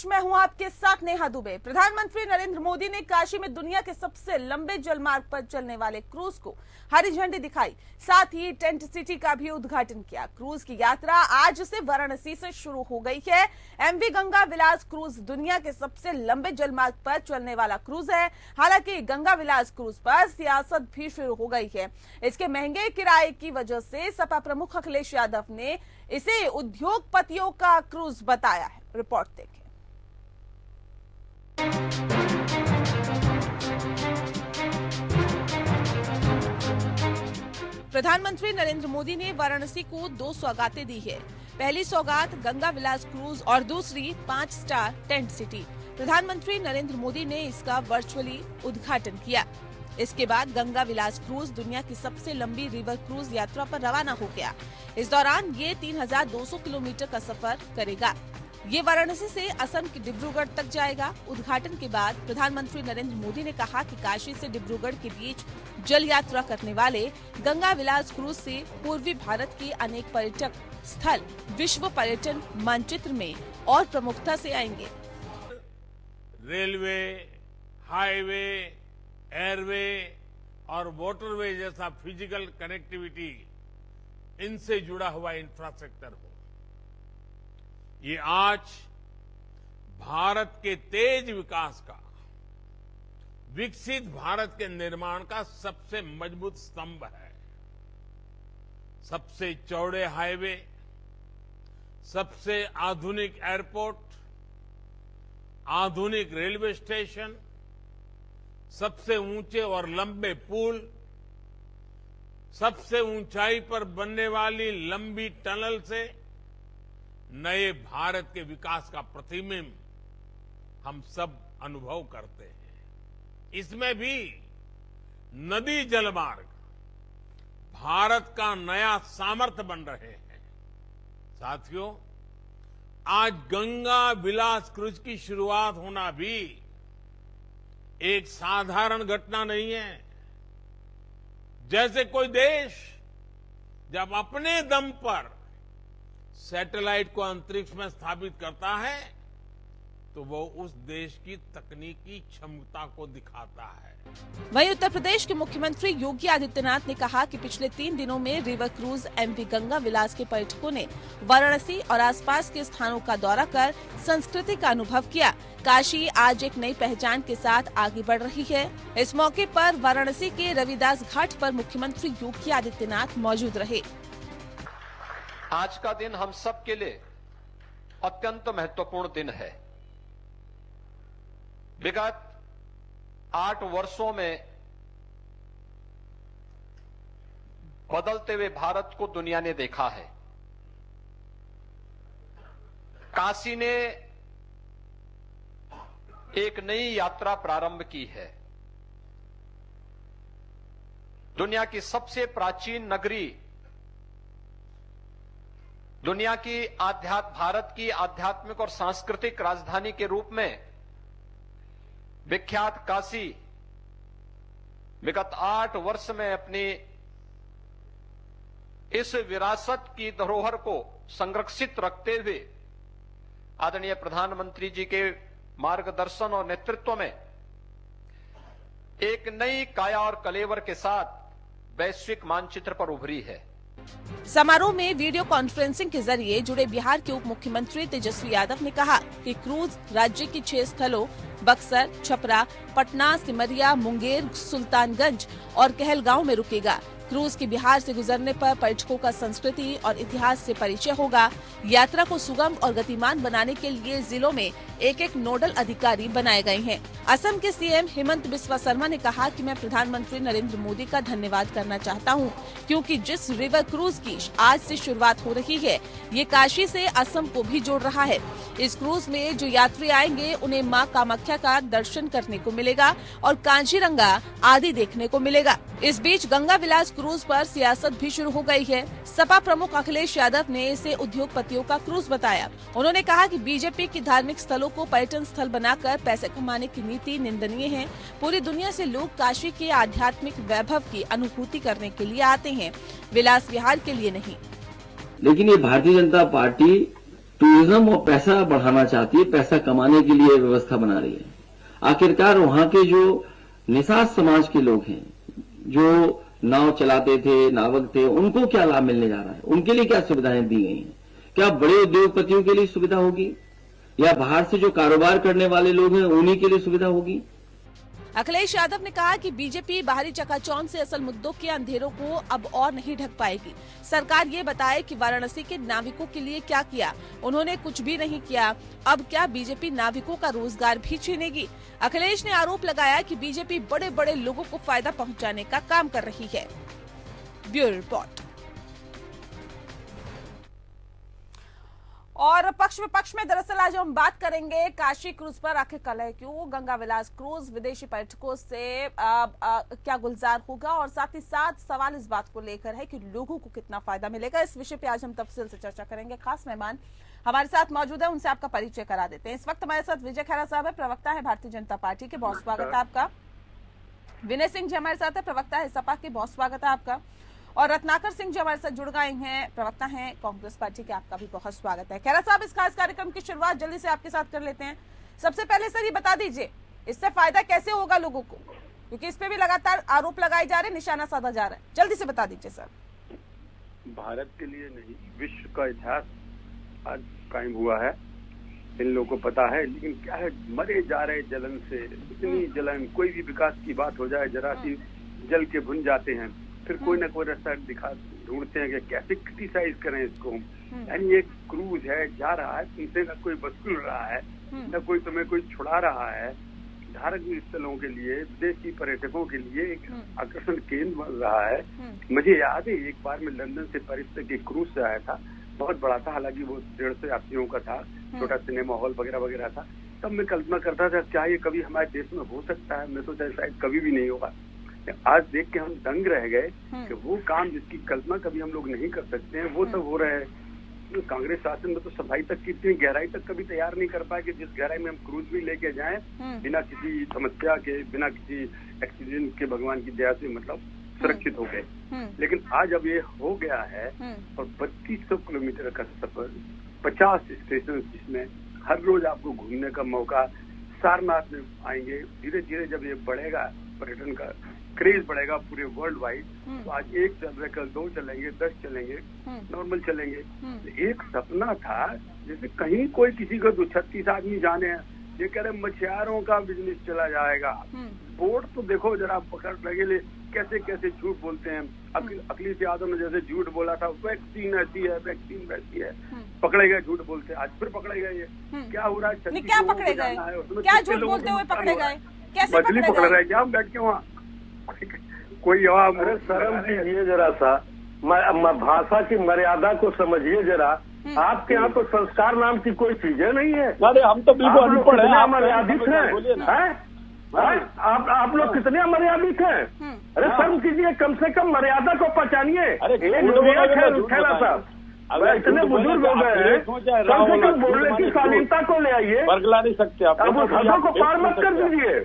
मैं हूं आपके साथ नेहा दुबे। प्रधानमंत्री नरेंद्र मोदी ने काशी में दुनिया के सबसे लंबे जलमार्ग पर चलने वाले क्रूज को हरी झंडी दिखाई, साथ ही टेंट सिटी का भी उद्घाटन किया। क्रूज की यात्रा आज से वाराणसी से शुरू हो गई है। एमवी गंगा विलास क्रूज दुनिया के सबसे लंबे जलमार्ग पर चलने वाला क्रूज है। हालांकि गंगा विलास क्रूज पर सियासत भी शुरू हो गई है। इसके महंगे किराए की वजह से सपा प्रमुख अखिलेश यादव ने इसे उद्योगपतियों का क्रूज बताया है। रिपोर्ट देखें। प्रधानमंत्री नरेंद्र मोदी ने वाराणसी को 2 सौगातें दी है। पहली सौगात गंगा विलास क्रूज और दूसरी 5 स्टार टेंट सिटी। प्रधानमंत्री नरेंद्र मोदी ने इसका वर्चुअली उद्घाटन किया। इसके बाद गंगा विलास क्रूज दुनिया की सबसे लंबी रिवर क्रूज यात्रा पर रवाना हो गया। इस दौरान ये 3200 किलोमीटर का सफर करेगा। ये वाराणसी से असम के डिब्रूगढ़ तक जाएगा। उद्घाटन के बाद प्रधानमंत्री नरेंद्र मोदी ने कहा कि काशी से डिब्रूगढ़ के बीच जल यात्रा करने वाले गंगा विलास क्रूज से पूर्वी भारत के अनेक पर्यटक स्थल विश्व पर्यटन मानचित्र में और प्रमुखता से आएंगे। रेलवे, हाईवे, एयरवे और वाटरवे जैसा फिजिकल कनेक्टिविटी, इनसे जुड़ा हुआ इंफ्रास्ट्रक्चर हो। ये आज भारत के तेज विकास का, विकसित भारत के निर्माण का सबसे मजबूत स्तंभ है। सबसे चौड़े हाईवे, सबसे आधुनिक एयरपोर्ट, आधुनिक रेलवे स्टेशन, सबसे ऊंचे और लंबे पुल, सबसे ऊंचाई पर बनने वाली लंबी टनल से नए भारत के विकास का प्रतिबिंब हम सब अनुभव करते हैं। इसमें भी नदी जलमार्ग भारत का नया सामर्थ्य बन रहे हैं। साथियों, आज गंगा विलास क्रूज की शुरुआत होना भी एक साधारण घटना नहीं है। जैसे कोई देश जब अपने दम पर सैटेलाइट को अंतरिक्ष में स्थापित करता है तो वो उस देश की तकनीकी क्षमता को दिखाता है। वहीं उत्तर प्रदेश के मुख्यमंत्री योगी आदित्यनाथ ने कहा कि पिछले 3 दिनों में रिवर क्रूज एमवी गंगा विलास के पर्यटकों ने वाराणसी और आसपास के स्थानों का दौरा कर संस्कृति का अनुभव किया। काशी आज एक नई पहचान के साथ आगे बढ़ रही है। इस मौके पर वाराणसी के रविदास घाट पर मुख्यमंत्री योगी आदित्यनाथ मौजूद रहे। आज का दिन हम सब के लिए अत्यंत महत्वपूर्ण दिन है। विगत 8 वर्षों में बदलते हुए भारत को दुनिया ने देखा है। काशी ने एक नई यात्रा प्रारंभ की है। दुनिया की सबसे प्राचीन नगरी, दुनिया की भारत की आध्यात्मिक और सांस्कृतिक राजधानी के रूप में विख्यात काशी विगत 8 वर्ष में अपनी इस विरासत की धरोहर को संरक्षित रखते हुए आदरणीय प्रधानमंत्री जी के मार्गदर्शन और नेतृत्व में एक नई काया और कलेवर के साथ वैश्विक मानचित्र पर उभरी है। समारोह में वीडियो कॉन्फ्रेंसिंग के जरिए जुड़े बिहार के उप मुख्यमंत्री तेजस्वी यादव ने कहा कि क्रूज राज्य की 6 स्थलों बक्सर, छपरा, पटना, सिमरिया, मुंगेर, सुल्तानगंज और कहलगांव में रुकेगा। क्रूज के बिहार से गुजरने पर पर्यटकों का संस्कृति और इतिहास से परिचय होगा। यात्रा को सुगम और गतिमान बनाने के लिए जिलों में एक नोडल अधिकारी बनाए गए हैं। असम के सीएम हेमंत बिस्वा शर्मा ने कहा कि मैं प्रधानमंत्री नरेंद्र मोदी का धन्यवाद करना चाहता हूं, क्योंकि जिस रिवर क्रूज की आज से शुरुआत हो रही है, ये काशी से असम को भी जोड़ रहा है। इस क्रूज में जो यात्री आएंगे उन्हें मां कामाख्या का दर्शन करने को मिलेगा और कांचीरंगा आदि देखने को मिलेगा। इस बीच गंगा विलास क्रूज पर सियासत भी शुरू हो गई है। सपा प्रमुख अखिलेश यादव ने इसे उद्योगपतियों का क्रूज बताया। उन्होंने कहा कि बीजेपी की धार्मिक स्थलों को पर्यटन स्थल बनाकर पैसे कमाने की नीति निंदनीय है। पूरी दुनिया से लोग काशी के आध्यात्मिक वैभव की अनुभूति करने के लिए आते हैं, विलास विहार के लिए नहीं। लेकिन ये भारतीय जनता पार्टी टूरिज्म और पैसा बढ़ाना चाहती है, पैसा कमाने के लिए व्यवस्था बना रही है। आखिरकार वहां के जो निषाद समाज के लोग हैं, जो नाव चलाते थे, नावक थे, उनको क्या लाभ मिलने जा रहा है? उनके लिए क्या सुविधाएं दी गई हैं? क्या बड़े उद्योगपतियों के लिए सुविधा होगी या बाहर से जो कारोबार करने वाले लोग हैं उन्हीं के लिए सुविधा होगी? अखिलेश यादव ने कहा कि बीजेपी बाहरी चकाचौंध से असल मुद्दों के अंधेरों को अब और नहीं ढक पाएगी। सरकार ये बताए कि वाराणसी के नाविकों के लिए क्या किया। उन्होंने कुछ भी नहीं किया। अब क्या बीजेपी नाविकों का रोजगार भी छीनेगी? अखिलेश ने आरोप लगाया कि बीजेपी बड़े बड़े लोगों को फायदा पहुंचाने का काम कर रही है। Bureau report. और पक्ष विपक्ष में दरअसल आज हम बात करेंगे काशी क्रूज पर आखिर कलह क्यों, गंगा विलास क्रूज विदेशी पर्यटकों से क्या गुलजार होगा, और साथ ही साथ सवाल इस बात को लेकर है कि लोगों को कितना फायदा मिलेगा। इस विषय पे आज हम तफसील से चर्चा करेंगे। खास मेहमान हमारे साथ मौजूद है, उनसे आपका परिचय करा देते हैं। इस वक्त हमारे साथ विजय खैरा साहब है, प्रवक्ता है भारतीय जनता पार्टी के, बहुत स्वागत है आपका। विनय सिंह जी हमारे साथ है, प्रवक्ता है सपा के, बहुत स्वागत है आपका। और रत्नाकर सिंह जी हमारे साथ जुड़ गए हैं, प्रवक्ता हैं कांग्रेस पार्टी के, आपका भी बहुत स्वागत है। खैरा साहब, इस खास कार्यक्रम की शुरुआत जल्दी से आपके साथ कर लेते हैं। सबसे पहले सर ये बता दीजिए, इससे फायदा कैसे होगा लोगों को, क्योंकि इस पे भी लगातार आरोप लगाए जा रहे हैं, निशाना साधा जा रहा है। जल्दी से बता दीजिए सर। भारत के लिए नहीं, विश्व का इतिहास आज कायम हुआ है, इन लोगों को पता है। लेकिन क्या है, मरे जा रहे जलन से, इतनी जलन, कोई भी विकास की बात हो जाए जरा सी जल के भुन जाते हैं, फिर कोई ना कोई रास्ता ढूंढते हैं कि कैसे क्रिटिसाइज करें इसको। यानी ये क्रूज है, जा रहा है, तुमसे ना कोई वसूल रहा है, न कोई तुम्हें कोई छुड़ा रहा है। धार्मिक स्थलों के लिए, विदेशी पर्यटकों के लिए एक आकर्षण केंद्र बन रहा है। मुझे याद है एक बार मैं लंदन से पेरिस तक एक क्रूज से आया था, बहुत बड़ा था, हालांकि वो 150 यात्रियों का था, छोटा सिनेमा हॉल वगैरह वगैरह था। तब मैं कल्पना करता था क्या ये कभी हमारे देश में हो सकता है। मैं सोचा शायद कभी भी नहीं होगा। आज देख के हम दंग रह गए कि वो काम जिसकी कल्पना कभी हम लोग नहीं कर सकते हैं वो सब हो रहे हैं। कांग्रेस शासन में तो सफाई तक की इतनी गहराई तक कभी तैयार नहीं कर पाए कि जिस गहराई में हम क्रूज भी लेके जाएं बिना किसी समस्या के, बिना किसी एक्सीडेंट के, भगवान की दया से मतलब सुरक्षित हो गए। लेकिन आज अब ये हो गया है और 3200 किलोमीटर का सफर, 50 स्टेशन, जिसमें हर रोज आपको घूमने का मौका। सारनाथ में आएंगे, धीरे धीरे जब ये बढ़ेगा, पर्यटन का क्रेज बढ़ेगा पूरे वर्ल्ड वाइड, तो आज 1 चल रहे, कल 2 चलेंगे, 10 चलेंगे, नॉर्मल चलेंगे। एक सपना था, जैसे कहीं कोई किसी को 36 आदमी जाने हैं, ये कह रहे मछुआरों का बिजनेस चला जाएगा। बोर्ड तो देखो जरा पकड़ लगे, कैसे कैसे झूठ बोलते हैं। अखिलेश यादव ने जैसे झूठ बोला था, वैक्सीन ऐसी है, वैक्सीन वैसी है, पकड़े गए झूठ बोलते, आज फिर पकड़े गए। ये क्या हो रहा है? क्या पकड़े गए? क्या झूठ बोलते हुए पकड़े गए? कैसे मछली पकड़ रहे? क्या हम बैठ के वहाँ कोई जवाब? अरे शर्म कीजिए जरा सा, भाषा की मर्यादा को समझिए जरा। आपके यहाँ तो संस्कार नाम की कोई चीजें नहीं है। अरे हम तो बिल्कुल अनपढ़ हैं, अमर्यादित हैं। आप लोग कितने अमर्यादित हैं? अरे शर्म कीजिए, कम से कम मर्यादा को पहचानिए। खैरा साहब इतने बुजुर्ग हो गए हैं, कम से कम बोलने की शालीनता को ले आइए। बरगला नहीं सकते आप। अब उस हदों को पार मत कर दीजिए,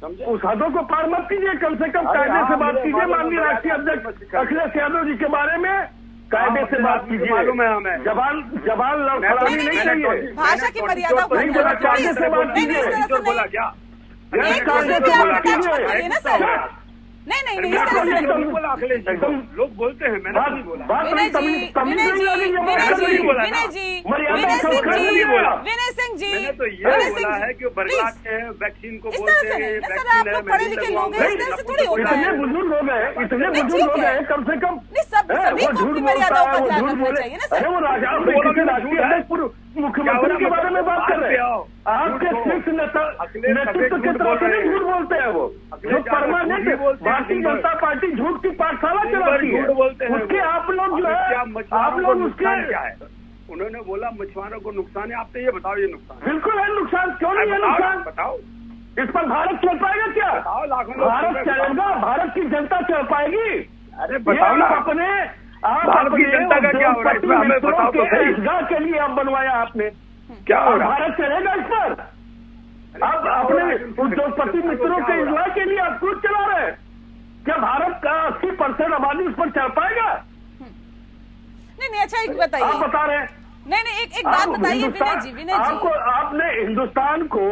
उस हदों को पार मत कीजिए। कम से कम कायदे से बात कीजिए। माननीय राष्ट्रीय अध्यक्ष अखिलेश यादव जी के बारे में कायदे से बात कीजिए। जबान लड़खड़ानी नहीं चाहिए, भाषा की मर्यादा को कायदे से बात कीजिए। नहीं इस तरह से एकदम लोग बोलते हैं, मैंने नहीं बोला। विनय सिंह जी, मैंने तो ये बोला है कि बरगलाते हैं, वैक्सीन को बोलते हैं, वैक्सीन है, पढ़े लिखे लोग हैं, इस तरह से थोड़ी होता है। इतने बुजुर्ग हो गए, कम से कम सभी को अपनी मर्यादाओं का ध्यान रखना चाहिए ना सर। अरे वो राष्ट्रीय अध्यक्ष मुख्यमंत्री के बारे में बात कर रहे हैं। आपके शीर्ष नेतृत्व के तरफ से झूठ बोलते हैं वो, जो परमानेंट भारतीय जनता पार्टी झूठ की पाठशाला चलाती है, उसके आप लोग जो है, आप लोग उसके क्या है? उन्होंने बोला मछुआरों को नुकसान है। आप तो ये बताओ, ये नुकसान बिल्कुल है। नुकसान क्यों नहीं है? नुकसान बताओ। इस पर भारत चल पाएगा क्या? भारत चलेगा, भारत की जनता चल पाएगी? अरे बताओ ना, अपने भारत की जनता का क्या हो रहा है इसमें, हमें बताओ तो सही। रोजगार के लिए अब बनवाया आपने, क्या हो रहा है? भारत चलेगा इस पर? अब अपने उद्योगपति मित्रों के इजला के लिए आप खुद चला रहे हैं क्या? भारत का 80% आबादी उस पर चल पाएगा? नहीं अच्छा एक बताइए। आप बता रहे हैं नहीं, एक बात बताइए विनय जी, आपने हिंदुस्तान को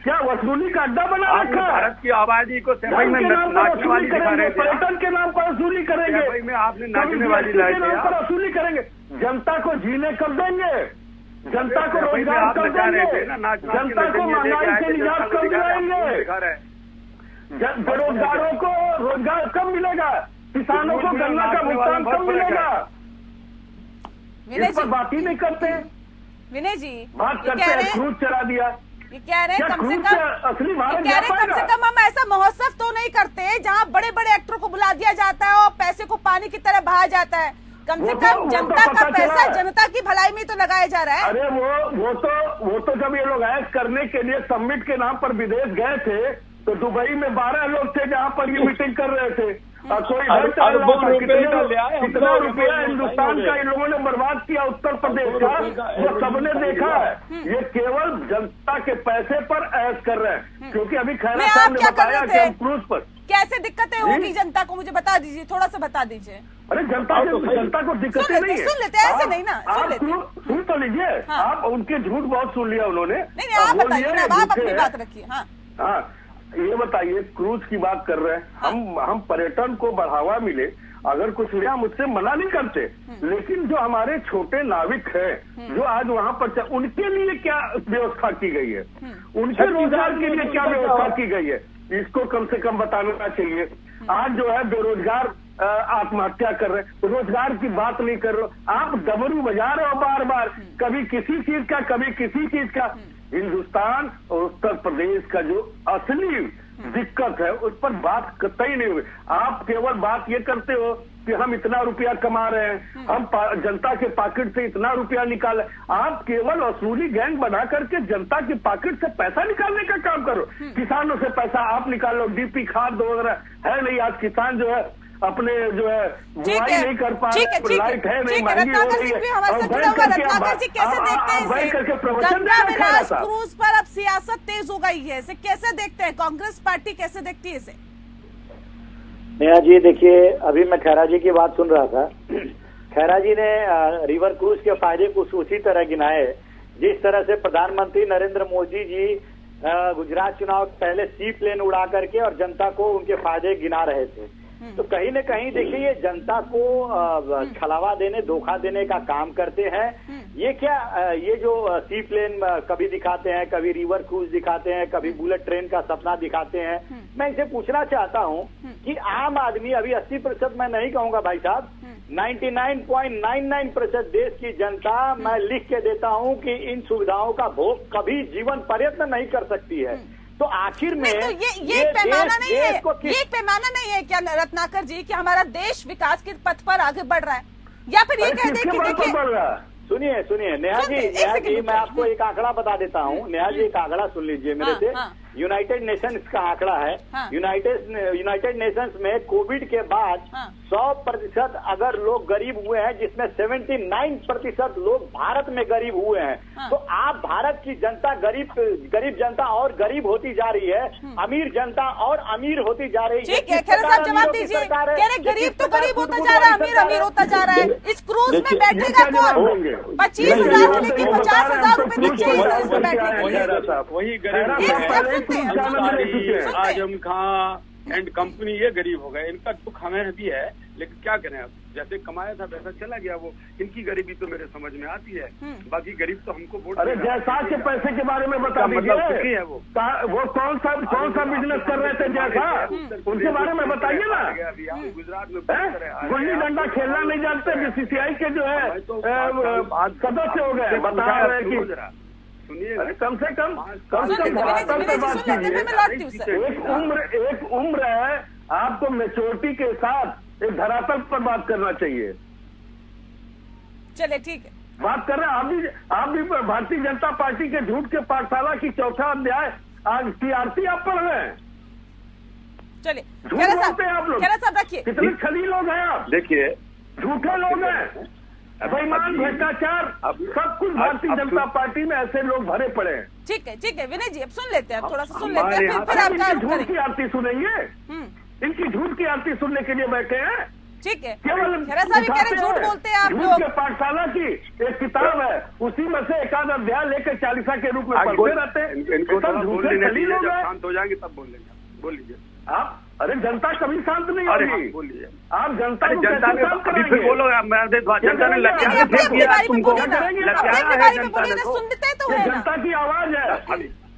क्या वसूली का अड्डा बना रखा है? भारत की आबादी को सेवई में नाचने वाली दिखा रहे थे, पर्यटन के नाम पर वसूली करेंगे, सेवई में आपने नाचने वाली के नाम पर वसूली करेंगे। जनता को जीने कब देंगे? जनता को रोजगार कब देंगे? जनता को महंगाई से निजात कब दिलाएंगे? बेरोजगारों को रोजगार कब मिलेगा? किसानों को गन्ना का भुगतान कब मिलेगा? इस पर बात ही नहीं करते। विनय जी बात करते हैं क्रूज चला दिया। ये कह रहे हैं कम से असली भारत कम से कम हम ऐसा महोत्सव तो नहीं करते जहाँ बड़े बड़े एक्टरों को बुला दिया जाता है और पैसे को पानी की तरह बहाया जाता है। कम से कम जनता का पैसा जनता की भलाई में तो लगाया जा रहा है। अरे वो तो जब ये लोग ऐड करने के लिए समिट के नाम पर विदेश गए थे तो दुबई में 12 लोग थे जहाँ पर ये मीटिंग कर रहे थे। कोई कितना रुपया हिंदुस्तान का इन लोगों ने बर्बाद किया उत्तर प्रदेश का, वो सबने देखा है। ये केवल जनता के पैसे पर ऐश कर रहे हैं, क्योंकि अभी खैरा साहब ने बताया कि हम क्रूज पर कैसे दिक्कतें होगी जनता को, मुझे बता दीजिए, थोड़ा सा बता दीजिए। अरे जनता को दिक्कतें नहीं है, सुन लेते हैं, ऐसे नहीं ना, सुन तो लीजिए। आप उनके झूठ बहुत सुन लिया उन्होंने। नहीं, आप बताइए ना, आप अपनी बात रखिए। हाँ, ये बताइए, क्रूज की बात कर रहे हैं हम पर्यटन को बढ़ावा मिले, अगर कुछ लिया मुझसे मना नहीं करते, लेकिन जो हमारे छोटे नाविक हैं जो आज वहाँ पर उनके लिए क्या व्यवस्था की गई है, उनके रोजगार के लिए क्या व्यवस्था की गई है, इसको कम से कम बताना चाहिए। आज जो है बेरोजगार आत्महत्या कर रहे हैं, रोजगार की बात नहीं कर रहे, आप डमरू बजा रहे हो बार बार, कभी किसी चीज का कभी किसी चीज का। हिंदुस्तान और उत्तर प्रदेश का जो असली दिक्कत है उस पर बात कतई नहीं हुई। आप केवल बात ये करते हो कि हम इतना रुपया कमा रहे हैं, हम जनता के पॉकेट से इतना रुपया निकाले। आप केवल वसूली गैंग बना करके जनता के पॉकेट से पैसा निकालने का काम करो। किसानों से पैसा आप निकालो, डीपी खाद वगैरह है नहीं, आज किसान जो है अपने जो है बुआई नहीं कर पा रहे, लाइट है नहीं, महंगी हो रही है। रत्नाकर जी कैसे देखते हैं इसे? गंगा विलास क्रूज पर अब सियासत तेज हो गई है, इसे कैसे देखते हैं? कांग्रेस पार्टी कैसे देखती है इसे? नेहा जी देखिए, अभी मैं खैरा जी की बात सुन रहा था। खैरा जी ने रिवर क्रूज के फायदे कुछ उसी तरह गिनाए जिस तरह से प्रधानमंत्री नरेंद्र मोदी जी गुजरात चुनाव पहले सी प्लेन उड़ा करके और जनता को उनके फायदे गिना रहे थे। तो कहीं न कहीं देखिए ये जनता को छलावा देने, धोखा देने का काम करते हैं। ये क्या ये जो सी प्लेन कभी दिखाते हैं, कभी रिवर क्रूज दिखाते हैं, कभी बुलेट ट्रेन का सपना दिखाते हैं। मैं इसे पूछना चाहता हूं कि आम आदमी अभी 80% मैं नहीं कहूंगा भाई साहब, 99.99% देश की जनता मैं लिख के देता हूं कि इन सुविधाओं का भोग कभी जीवन पर्यंत नहीं कर सकती है। तो आखिर में तो ये पैमाना नहीं है, ये पैमाना नहीं है क्या रत्नाकर जी कि हमारा देश विकास के पथ पर आगे बढ़ रहा है, या फिर ये कह दें कि देखिए सुनिए नेहा जी मैं आपको एक आंकड़ा बता देता हूँ। नेहा जी एक आंकड़ा सुन लीजिए मेरे से। यूनाइटेड नेशंस का आंकड़ा है। यूनाइटेड नेशंस में कोविड के बाद 100% अगर लोग गरीब हुए हैं, जिसमें 79% लोग भारत में गरीब हुए हैं। तो आप भारत की जनता गरीब जनता और गरीब होती जा रही है, अमीर जनता और अमीर होती जा रही है। ठीक है, खैरा साहब जवाब दीजिए। गरीब तो गरीब होता जा रहा है, अमीर अमीर होता जा रहा है। इस क्रूज में बैठेगा कौन? 25,000 से लेकर 50,000 रुपए तक चाहिए इसमें बैठने के लिए। वही गरीब आजम खां एंड कंपनी ये गरीब हो गए। इनका दुख हमें भी है, लेकिन क्या करें, अब जैसे कमाया था वैसा चला गया। वो इनकी गरीबी तो मेरे समझ में आती है, बाकी गरीब तो हमको वोट। अरे जयसाल के पैसे के बारे में बता दीजिए, है वो कौन सा बिजनेस कर रहे थे जयसाल, उनके बारे में बताइए ना। गुजरात में गुल्ली डंडा खेलना नहीं जानते, बीसीसीआई के जो है सदस्य हो गए, बता रहे हैं कि कम से कम एक उम्र है, आपको मैच्योरिटी के साथ एक धरातल पर बात करना चाहिए। चले ठीक है, बात कर रहे हैं आप भी भारतीय जनता पार्टी के झूठ के पाठशाला की 4था अध्याय आज टीआरपी आप पढ़ रहे हैं। चलिए झूठ बोलते हैं आप लोग, खैरा साहब रखिए, कितने छली लोग हैं आप, देखिए झूठे लोग हैं, बेईमान, भ्रष्टाचार, सब कुछ भारतीय जनता पार्टी में ऐसे लोग भरे पड़े हैं। ठीक है विनय जी, अब सुन लेते हैं, थोड़ा सा सुन लेते हैं, फिर आपका झूठ की आरती सुनेंगे। इनकी झूठ की आरती सुनने के लिए बैठे हैं। ठीक है। केवल खैरा साहब ये कह रहे झूठ बोलते हैं आप लोग। पाठशाला की एक किताब है, उसी में से एक आध अध्याय लेकर चालीसा के रूप में पढ़ते रहते हैं। इनको जब शांत हो जाएंगे तब बोल लेंगे। बोल लीजिए आप। अरे जनता कभी शांत नहीं होगी। बोल लीजिए आप जनता ने अभी फिर बोलो, जनता ने लत्याया तुमको, सुनते तो है जनता की आवाज है।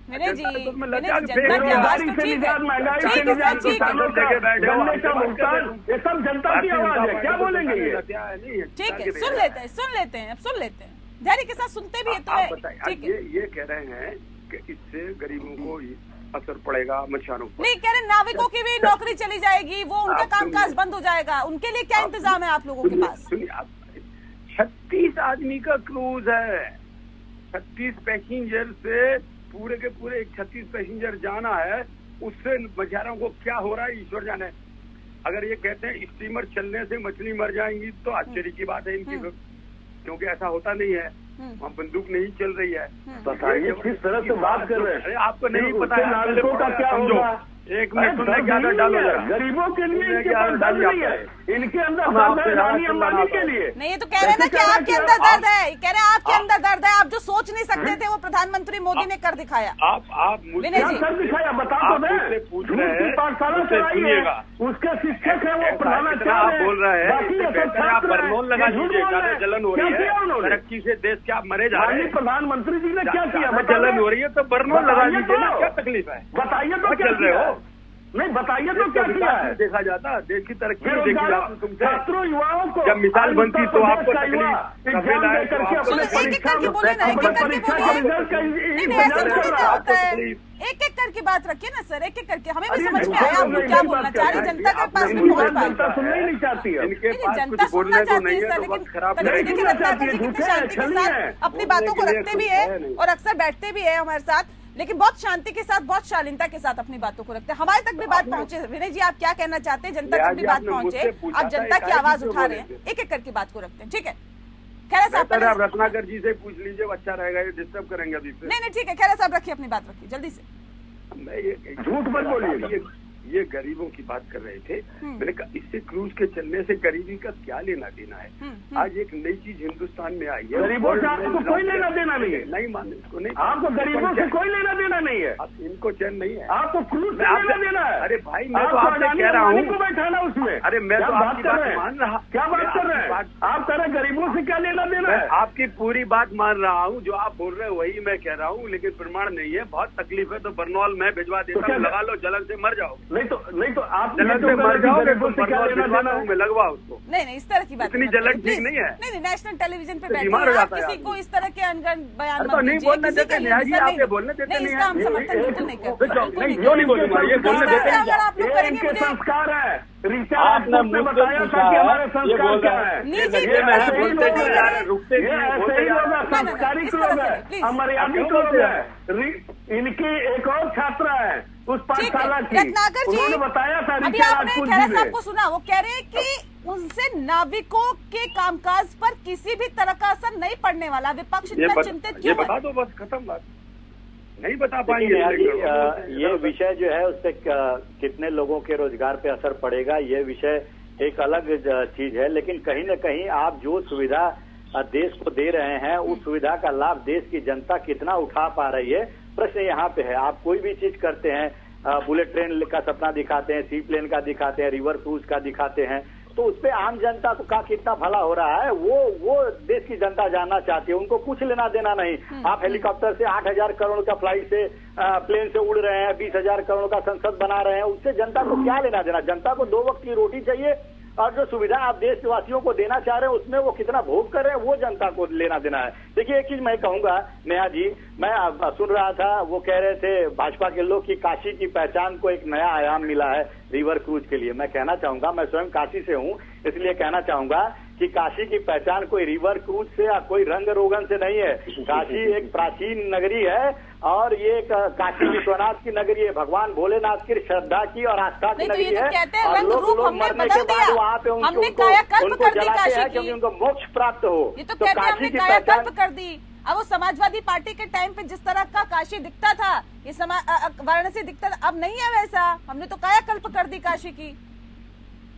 विनय जी, जनता की आवाज तो ठीक है, महंगाई से निजात, किसानों का गन्ने का भुगतान, ये सब जनता की आवाज है। क्या बोलेंगे ये? ठीक है, सुन लेते हैं, अब सुन लेते हैं, धैर्य के साथ सुनते भी है तो है। ठीक है, ये कह रहे हैं कि इससे गरीबों को असर पड़ेगा, मछुआरों को नहीं कह रहे, नाविकों की भी नौकरी चली जाएगी, वो उनका कामकाज बंद हो जाएगा, उनके लिए क्या इंतजाम है आप लोगों के पास? सुनिए आप, 36 आदमी का क्रूज है, 36 पैसेंजर से पूरे के पूरे 36 पैसेंजर जाना है, उससे मछुआरों को क्या हो रहा है ईश्वर जाने। अगर ये कहते हैं स्टीमर चलने से मछली मर जाएंगी तो आश्चर्य की बात है इनकी, क्योंकि ऐसा होता नहीं है, वहाँ बंदूक नहीं चल रही है। बताइए किस तरह से बात कर रहे हैं? आपको नहीं पता है नागरिकों का क्या होगा। एक मिनट सुनने क्या डालो जरा। गरीबों के लिए इनके पास दर्द नहीं है, इनके अंदर दर्द है रानी अंबानी के लिए। नहीं, ये तो कह रहे हैं ना कि आपके अंदर दर्द है, कह रहे हैं आपके अंदर दर्द है, आप जो सोच नहीं सकते थे वो प्रधानमंत्री मोदी ने कर दिखाया। आप विनय जी कर दिखाया, बता तो दें। उनकी पाठशाला चलाई है, उसके शिक्षक है वो प्रधानाचार्य। आप बोल रहे हैं आप बरनौल लगा लीजिए, ज्यादा जलन हो रही है, तरक्की से देश के आप मरे जा रहे हैं। प्रधानमंत्री जी ने क्या किया? जलन हो रही है तो बरनौल लगा लीजिए ना, क्या तकलीफ है? बताइए तो क्या चल रहे हो? नहीं बताइए तो क्या किया है? देखा जाता देश की तरक्की देखी जाती तुमसे। छात्रों युवाओं को जब मिसाल बनती तो आपको एग्जाम दे करके अपने परीक्षा के रिजल्ट का एक एक करके बात रखिए ना सर, एक एक करके हमें भी समझ में आया आपको क्या बोलना चाह रही, जनता के पास भी पहुंच पाए। जनता सुनना ही नहीं चाहती है, जनता सुनना चाहती है सर, लेकिन देखिए रत्नाकर जी कितनी शांति के साथ अपनी बातों को रखते भी है और अक्सर बैठते भी है हमारे साथ, लेकिन बहुत शांति के साथ, बहुत शालीनता के साथ अपनी बातों को रखते हैं। हमारे तक भी बात पहुंचे। विनय जी आप क्या कहना चाहते हैं? जनता तक भी बात पहुंचे, आप जनता की आवाज उठा रहे हैं, एक एक करके बात को रखते हैं। ठीक है, खैरा साहब आप रत्नाकर जी से पूछ लीजिए, अच्छा रहेगा, ये डिस्टर्ब करेंगे अभी से। नहीं ठीक है, खैरा साहब रखिए अपनी बात, रखिए जल्दी से। मैं ये झूठ मत बोलिए, ये गरीबों की बात कर रहे थे। मैंने कहा इससे क्रूज के चलने से गरीबी का क्या लेना देना है? आज एक नई चीज हिंदुस्तान में आई है, गरीबों से आपको कोई लेना देना नहीं है। नहीं मानते इसको, नहीं आपको गरीबों से कोई लेना देना नहीं है। अब इनको चैन नहीं है, आपको क्रूज से लेना देना है। अरे भाई मैं तो आपसे कह रहा हूँ को बैठाना उसमें। अरे मैं तो आपकी बात मान रहा, क्या बात कर रहे हैं आप? कह रहे गरीबों से क्या लेना देना है? आपकी पूरी बात मान रहा हूँ, जो आप बोल रहे हैं वही मैं कह रहा हूँ, लेकिन प्रमाण नहीं है। बहुत तकलीफ है तो बरनौल में भिजवा देता हूँ, लगा लो, जलन से मर जाओ। नहीं तो आप जलन से मर जाओगे तो मैं लगवा उसको। नहीं इस तरह की बात इतनी जलन ठीक नहीं है। नहीं नेशनल टेलीविजन पे बैठे आप किसी को इस तरह के अनगढ़ बयान मत नहीं बोलने देते, आप ये बोलने देते नहीं, इसका हम समर्थन बिल्कुल नहीं करते। नहीं बोलूंगा, ये बोलने देते अगर आप लोग करेंगे मुझे संस्कार है। रीचा आपने बताया था कि हमारे संस्कार क्या है। संस्कारिक लोग है, अमर्यादित लोग है। इनकी एक और छात्रा है उस पाठशाला की, रत्नाकर जी उन्होंने बताया था। अभी आपने खैरा साहब को सुना, वो कह रहे हैं कि उनसे नाविकों के कामकाज पर किसी भी तरह का असर नहीं पड़ने वाला। विपक्ष इतना चिंतित क्यों है? बता दो बस, खत्म बात, नहीं बता पाएंगे। ये विषय जो है उससे कितने लोगों के रोजगार पे असर पड़ेगा, ये विषय एक अलग चीज है। लेकिन कहीं न कहीं आप जो सुविधा देश को दे रहे हैं, उस सुविधा का लाभ देश की जनता कितना उठा पा रही है, प्रश्न यहाँ पे है। आप कोई भी चीज करते हैं, बुलेट ट्रेन का सपना दिखाते हैं, सी प्लेन का दिखाते हैं, रिवर क्रूज का दिखाते हैं, तो उस पे आम जनता का कितना भला हो रहा है वो देश की जनता जानना चाहती है। उनको कुछ लेना देना नहीं। आप हेलीकॉप्टर से 8,000 करोड़ का फ्लाइट से प्लेन से उड़ रहे हैं, 20,000 करोड़ का संसद बना रहे हैं, उससे जनता को क्या लेना देना? जनता को 2 वक्त की रोटी चाहिए, और जो सुविधा आप देशवासियों को देना चाह रहे हैं उसमें वो कितना भोग कर रहे हैं वो जनता को लेना देना है। देखिए एक चीज मैं कहूंगा नेहा जी, मैं सुन रहा था, वो कह रहे थे भाजपा के लोग कि काशी की पहचान को एक नया आयाम मिला है रिवर क्रूज के लिए। मैं कहना चाहूंगा, मैं स्वयं काशी से हूं, इसलिए कहना चाहूंगा कि काशी की पहचान कोई रिवर क्रूज से या कोई रंग रोगन से नहीं है। काशी एक प्राचीन नगरी है और ये काशी विश्वनाथ की नगरी है, भगवान भोलेनाथ की श्रद्धा की और आस्था की नगरी है। और लोग मरने के बाद वहाँ पे उनको जलाते हैं क्योंकि उनको मोक्ष प्राप्त हो। तो काशी की पहचान कर दी। अब वो समाजवादी पार्टी के टाइम पे जिस तरह का काशी दिखता था, ये वाराणसी दिखता था, अब नहीं है वैसा। हमने तो कायाकल्प कर दी काशी की।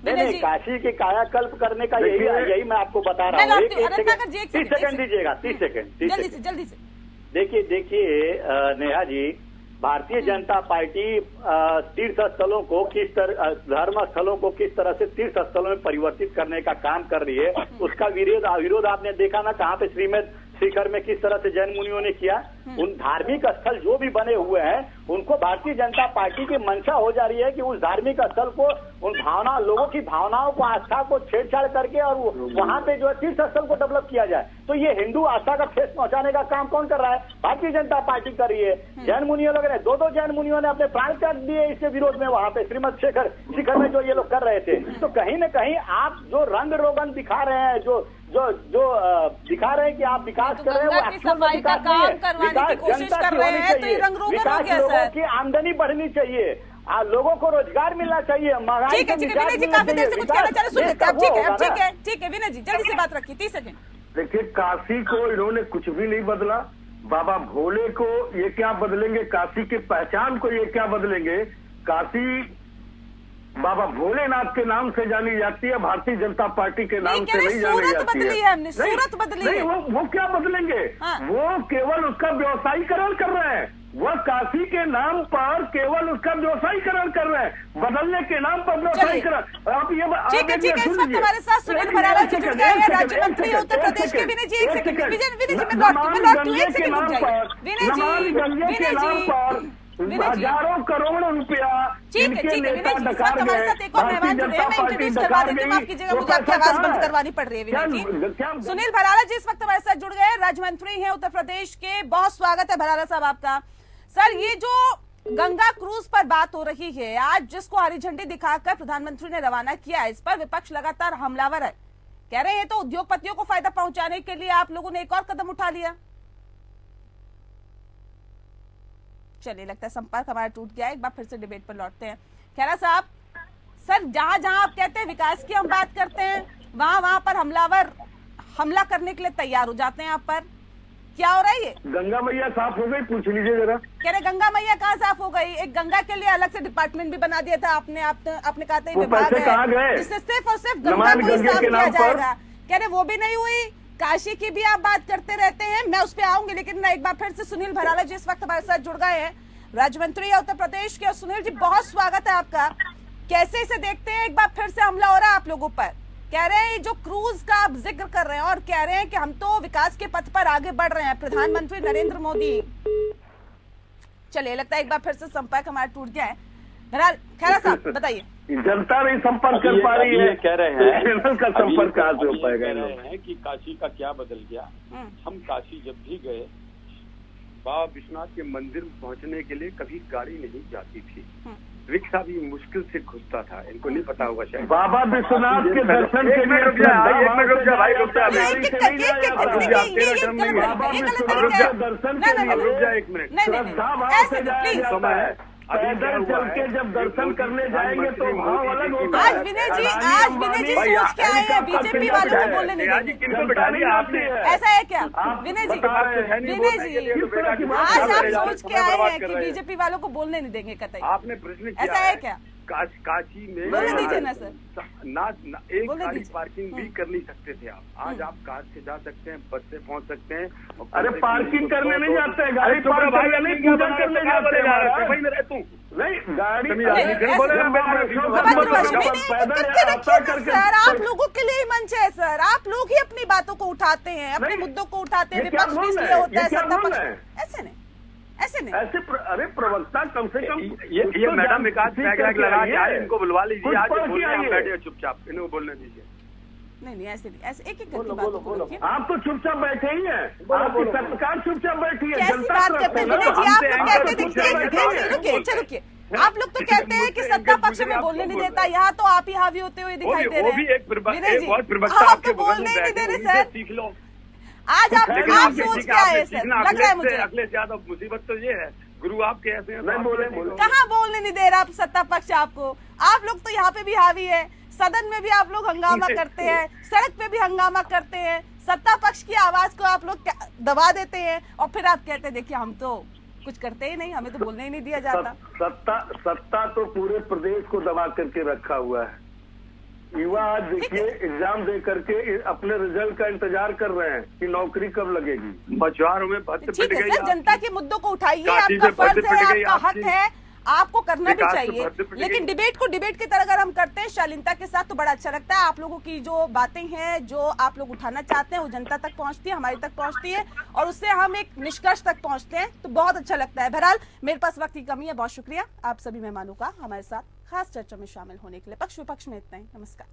नहीं, काशी के कायाकल्प करने का यही मैं आपको बता रहा हूँ। 30 सेकंड दीजिएगा, 30 सेकंड जल्दी से। देखिए नेहा जी, भारतीय जनता पार्टी तीर्थ स्थलों को धर्म स्थलों को किस तरह से तीर्थ स्थलों में परिवर्तित करने का काम कर रही है, उसका विरोध आपने देखा ना, कहाँ पे श्रीमद शिखर में किस तरह से जैन मुनियों ने किया। उन धार्मिक स्थल जो भी बने हुए हैं उनको भारतीय जनता पार्टी की मंशा हो जा रही है कि उस धार्मिक स्थल को, उन लोगों की भावनाओं को, आस्था को छेड़छाड़ करके और वहां पे जो है तीर्थ स्थल को डेवलप किया जाए। तो ये हिंदू आस्था का ठेस पहुंचाने का काम कौन कर रहा है? भारतीय जनता पार्टी कर रही है। जैन मुनियों लग रहे, 2 जैन मुनियों ने अपने प्राण त्याग दिए इसके विरोध में, वहां पे श्रीमद शिखर में जो ये लोग कर रहे थे। तो कहीं न कहीं आप जो रंग रोगन दिखा रहे हैं, जो दिखा रहे हैं कि आप विकास कर रहे हैं, वो एक्चुअल में विकास नहीं है। विकास जनता की होनी चाहिए, विकास लोगों की आमदनी बढ़नी चाहिए, लोगों को रोजगार मिलना चाहिए, महंगाई ठीक है विनय जी, काफी देर से कुछ कहना चाह रहे, ठीक है विनय जी, जल्दी से बात रखिए, 30 सेकंड। देखिए, काशी को इन्होंने कुछ भी नहीं बदला, बाबा भोले को ये क्या बदलेंगे, काशी की पहचान को ये क्या बदलेंगे। काशी बाबा भोलेनाथ के नाम से जानी जाती है, भारतीय जनता पार्टी के नाम से नहीं जानी जाती है। हमने सूरत बदली है। वो क्या बदलेंगे? वो केवल उसका व्यवसायीकरण कर रहे हैं। वह काशी के नाम पर केवल उसका व्यवसायीकरण कर रहे हैं, बदलने के नाम पर व्यवसायीकरण। आप ये ठीक है, इस वक्त हमारे साथ सुनील भराला जी जुड़ गए हैं, राज्य मंत्री उत्तर प्रदेश के। विनय जी, 1 सेकंड, विनय जी मैं लौट दूं, 1 सेकंड रुक जाइए। विनय जी, हजारों करोड़ रुपया ठीक है विनय जी, इस वक्त हमारे साथ एक और मेहमान जुड़े हैं, मैं इंट्रोड्यूस करवा देती हूँ, माफ कीजिएगा मुझे आपकी आवाज बंद करवानी पड़ रही है। विनय जी, सुनील भराला जी इस वक्त हमारे साथ जुड़ गए, राज्य मंत्री हैं उत्तर प्रदेश के। बहुत स्वागत है भराला साहब आपका। सर, ये जो गंगा क्रूज पर बात हो रही है आज, जिसको हरी झंडी दिखाकर प्रधानमंत्री ने रवाना किया, इस पर विपक्ष लगातार हमलावर है, कह रहे हैं तो उद्योगपतियों को फायदा पहुंचाने के लिए आप लोगों ने एक और कदम उठा लिया। चलिए, लगता है संपर्क हमारा टूट गया, एक बार फिर से डिबेट पर लौटते हैं। खैरा साहब, सर जहां जहां आप कहते हैं विकास की हम बात करते हैं, वहां पर हमलावर हमला करने के लिए तैयार हो जाते हैं। आप पर क्या हो रहा है? ये गंगा मैया साफ हो गई, पूछ लीजिए जरा। कह रहे गंगा मैया कहाँ साफ हो गई? एक गंगा के लिए अलग से डिपार्टमेंट भी बना दिया था आपने कहा था विभाग है जिससे सिर्फ और सिर्फ गंगा को ही साफ किया जाएगा। कह रहे वो भी नहीं हुई। काशी की भी आप बात करते रहते हैं, मैं उस पर आऊंगी, लेकिन एक बार फिर से सुनील भराला जी इस वक्त हमारे साथ जुड़ गए हैं, राज्य मंत्री है उत्तर प्रदेश के। और सुनील जी, बहुत स्वागत है आपका। कैसे इसे देखते हैं? एक बार फिर से हमला हो रहा है आप लोगों पर, कह रहे हैं जो क्रूज का आप जिक्र कर रहे हैं और कह रहे हैं कि हम तो विकास के पथ पर आगे बढ़ रहे हैं, प्रधानमंत्री नरेंद्र मोदी। चलिए, लगता है एक बार फिर से संपर्क हमारा टूट गया है। खैरा साहब बताइए। जनता नहीं संपर्क कर पा रही है, कह रहे हैं चैनल का संपर्क कहाँ से हो पाएगा? कह रहे हैं कि काशी का क्या बदल गया। हम काशी जब भी गए, बाबा विश्वनाथ के मंदिर पहुंचने के लिए कभी गाड़ी नहीं जाती थी, रिक्शा भी मुश्किल से घुसता था। इनको नहीं पता होगा शायद। बाबा विश्वनाथ के दर्शन के लिए रुक जा भाई, रुक जा दर्शन के लिए एक मिनट समय पैदल चल के जब दर्शन करने जाएंगे तो भाव अलग होता है। आज विनय जी सोच के आए हैं बीजेपी वालों को बोलने नहीं देंगे, ऐसा है क्या? विनय जी आज आप सोच के आए हैं कि बीजेपी वालों को बोलने नहीं देंगे कतई, आपने प्रश्न किया, ऐसा है क्या? काशी में बोलने दीजिए ना सर, एक गाड़ी पार्किंग भी कर नहीं सकते थे आप। आज आप कार से जा सकते हैं, बस से पहुंच सकते हैं। अरे पार्किंग करने नहीं जाते हैं, गाड़ी पार्क करने नहीं, पूजा करने जाते हैं भाई। मेरे तू नहीं गाड़ी सर, आप लोगों के लिए मंच है सर, आप लोग ही अपनी बातों को उठाते हैं, अपने मुद्दों को उठाते हैं, विपक्ष भी इसलिए होता है, सत्ता पक्ष ऐसे नहीं। अरे प्रवक्ता कम से कम ये मैडम विकास लगा के आए, इनको बुलवा लीजिए, आज बैठे चुपचाप, इनको बोलने दीजिए। नहीं ऐसे नहीं, ऐसे एक एक करके बातों को रखिए। आप तो चुपचाप बैठे ही हैं, आपकी सरकार चुपचाप बैठी है। कैसी बात करते हैं विनय जी? आप लोग कहते हैं, रुकिए, आप लोग तो कहते हैं कि सत्ता पक्ष में बोलने नहीं देता, यहाँ तो आप ही हावी होते हुए दिखाई दे रहे हैं। आप तो बोलने ही नहीं दे रहे सर, सीख लो। आज आप सोच क्या है सर? लग रहा है मुझे अखिलेश यादव मुसीबत तो ये है, गुरु आपके ऐसे हैं, कहाँ बोलने नहीं दे रहा आप सत्ता पक्ष आपको? आप लोग तो यहाँ पे भी हावी है, सदन में भी आप लोग हंगामा करते हैं, सड़क पे भी हंगामा करते हैं, सत्ता पक्ष की आवाज को आप लोग दबा देते हैं और फिर आप कहते हैं देखिए हम तो कुछ करते ही नहीं, हमें तो बोलने ही नहीं दिया जाता। सत्ता तो पूरे प्रदेश को दबा करके रखा हुआ है। युवा आज देखिए एग्जाम दे करके अपने रिजल्ट का इंतजार कर रहे हैं कि नौकरी कब लगेगी। बाजारों में भत्ते ठीक पिट है गई। सर, जनता के मुद्दों को उठाइए, काशी आपका से फर्ज भत्ते है, पिट गई आपका हक आपकी। है, आपको करना भी विकास से चाहिए। भत्ते पिट लेकिन गई। डिबेट को डिबेट की तरह अगर हम करते हैं शालीनता के साथ तो बड़ा अच्छा लगता है। आप लोगों की जो बातें हैं, जो आप लोग उठाना चाहते हैं, वो जनता तक पहुंचती है, हमारी तक पहुंचती है और उससे हम एक निष्कर्ष तक पहुंचते हैं, तो बहुत अच्छा लगता है। बहरहाल मेरे पास वक्त की कमी है, बहुत शुक्रिया आप सभी मेहमानों का हमारे साथ खास चर्चा में शामिल होने के लिए। पक्ष विपक्ष में इतना ही, नमस्कार।